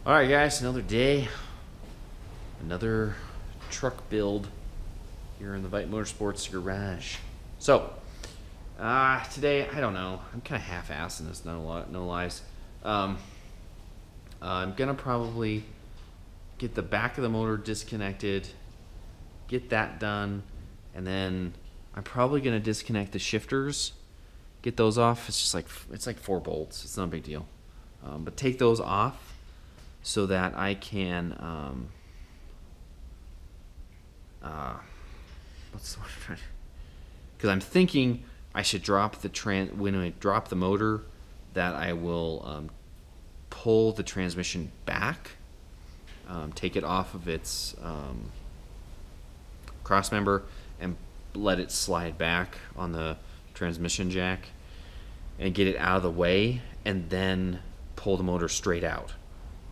Alright guys, another day, another truck build here in the Motorsports garage. So, today, I don't know, I'm kind of half-assing this, no lies. I'm gonna probably get the back of the motor disconnected, get that done, and then I'm probably gonna disconnect the shifters, get those off. It's just like, it's like 4 bolts, it's not a big deal. But take those off so that I can, what's the word I'm trying to, because I'm thinking I should drop the when I drop the motor, that I will pull the transmission back, take it off of its cross member and let it slide back on the transmission jack and get it out of the way, and then pull the motor straight out.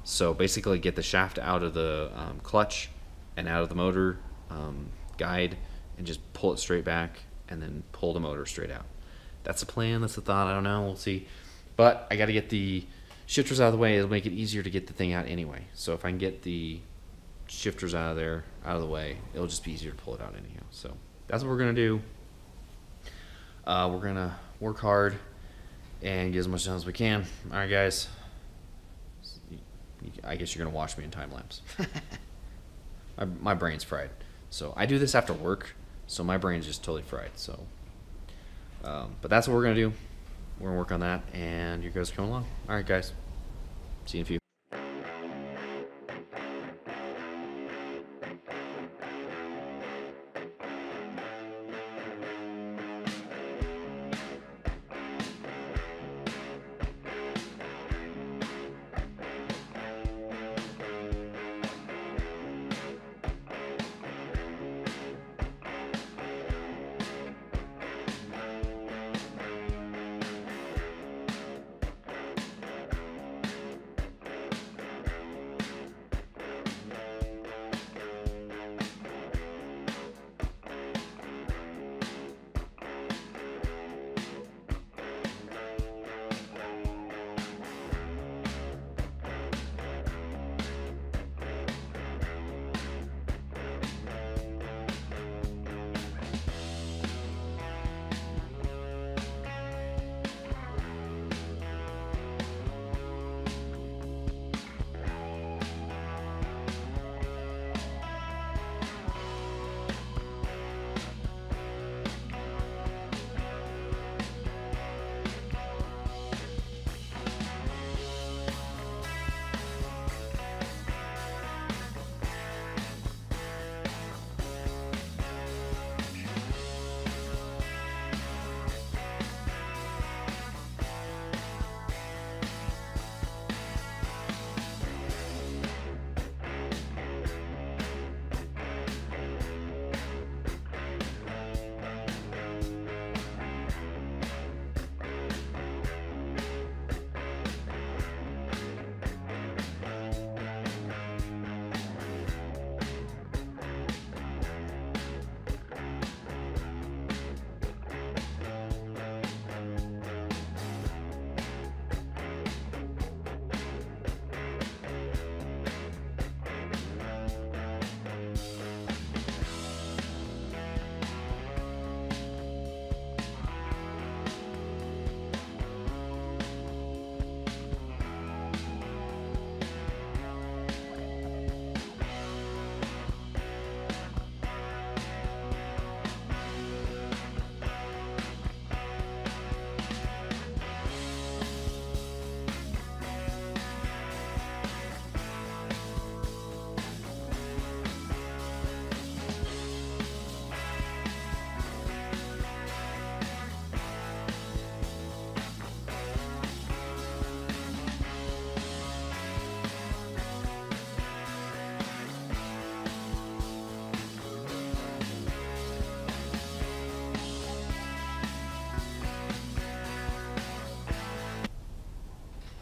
So basically get the shaft out of the clutch and out of the motor guide and just pull it straight back and then pull the motor straight out. That's the plan, that's the thought, I don't know, we'll see. But I gotta get the shifters out of the way. It'll make it easier to get the thing out anyway. So if I can get the shifters out of the way, it'll just be easier to pull it out anyhow. So that's what we're gonna do. We're gonna work hard and get as much done as we can. Alright guys, I guess you're gonna watch me in time lapse. my brain's fried. So I do this after work, so my brain's just totally fried. So, but that's what we're gonna do. We're gonna work on that, and you guys are coming along. All right, guys. See you in a few.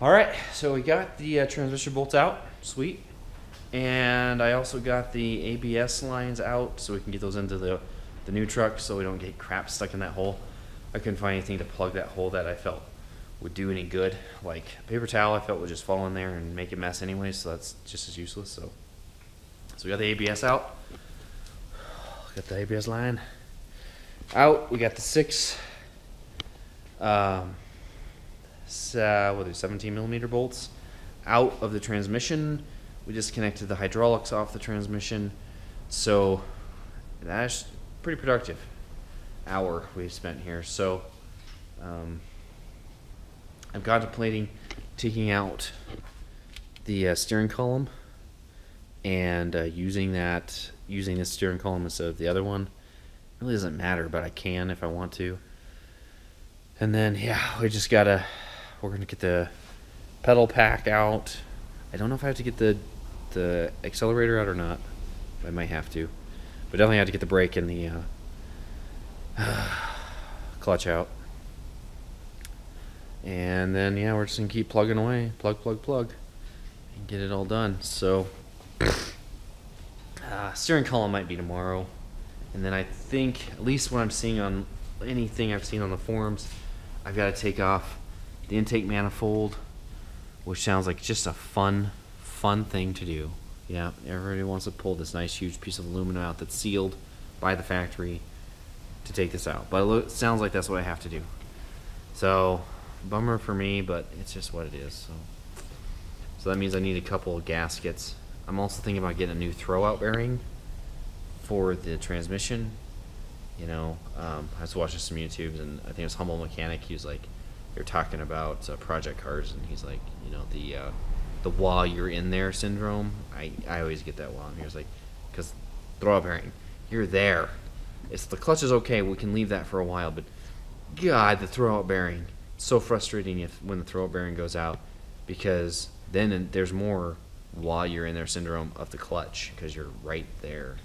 All right, so we got the transmission bolts out, sweet. And I also got the ABS lines out so we can get those into the new truck so we don't get crap stuck in that hole. I couldn't find anything to plug that hole that I felt would do any good. Like a paper towel, I felt would just fall in there and make a mess anyway, so that's just as useless. So we got the ABS out. Got the ABS line out. We got the 17 millimeter bolts out of the transmission. We disconnected the hydraulics off the transmission. So that's pretty productive hour we've spent here. So I'm contemplating taking out the steering column and using this steering column instead of the other one. It really doesn't matter, but I can if I want to. And then yeah, we're gonna get the pedal pack out. I don't know if I have to get the accelerator out or not. I might have to, but definitely have to get the brake and the clutch out. And then yeah, we're just gonna keep plugging away, plug, and get it all done. So steering column might be tomorrow, and then I think at least what I'm seeing on anything I've seen on the forums, I've got to take off the intake manifold, which sounds like just a fun thing to do. Yeah, everybody wants to pull this nice huge piece of aluminum out that's sealed by the factory to take this out, but it sounds like that's what I have to do. So bummer for me, but it's just what it is. So that means I need a couple of gaskets. I'm also thinking about getting a new throwout bearing for the transmission. You know, I was watching some YouTubes, and I think it was Humble Mechanic. He was like, they're talking about project cars, and he's like, you know, the while you're in there syndrome. I always get that while I'm here. It's like, because throwout bearing, you're there. It's the clutch is okay. We can leave that for a while, but God, the throwout bearing, so frustrating when the throwout bearing goes out, because then there's more while you're in there syndrome of the clutch because you're right there.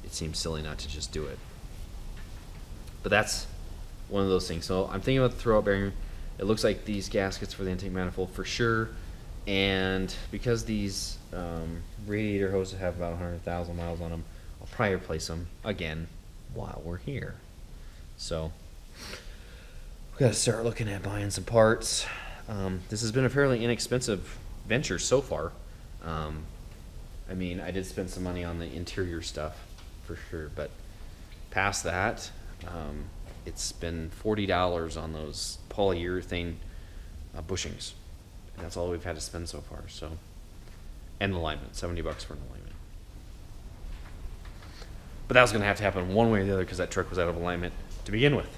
It seems silly not to just do it. But that's one of those things. So I'm thinking about the throwout bearing. It looks like these gaskets for the intake manifold for sure. And because these radiator hoses have about 100,000 miles on them, I'll probably replace them again while we're here. So we've got to start looking at buying some parts. This has been a fairly inexpensive venture so far. I mean, I did spend some money on the interior stuff for sure, but past that, it's been $40 on those polyurethane bushings. And that's all we've had to spend so far. So, and alignment, $70 for an alignment. But that was going to have to happen one way or the other because that truck was out of alignment to begin with.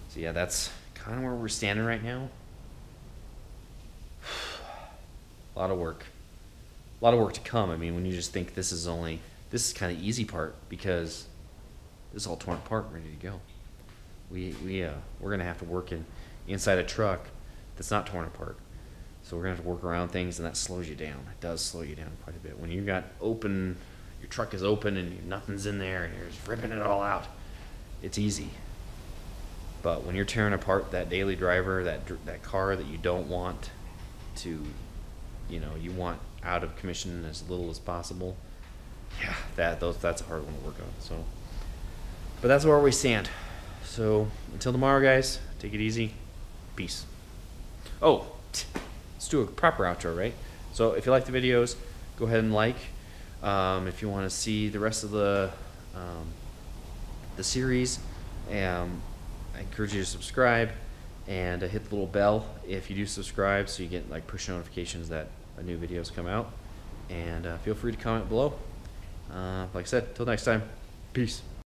So yeah, that's kind of where we're standing right now. A lot of work. A lot of work to come. I mean, when you just think this is kind of easy part because this is all torn apart, ready to go. We're gonna have to work inside a truck that's not torn apart. So we're gonna have to work around things, and that slows you down. It does slow you down quite a bit. When you've got open, your truck is open and nothing's in there, and you're just ripping it all out, it's easy. But when you're tearing apart that daily driver, that car that you don't want to, you want out of commission as little as possible. Yeah, that's a hard one to work on. So, but that's where we stand. So until tomorrow, guys, take it easy. Peace. Oh, let's do a proper outro, right? So if you like the videos, go ahead and like. If you want to see the rest of the series, I encourage you to subscribe and hit the little bell if you do subscribe, so you get like push notifications that new videos come out. And feel free to comment below. Like I said, till next time, peace.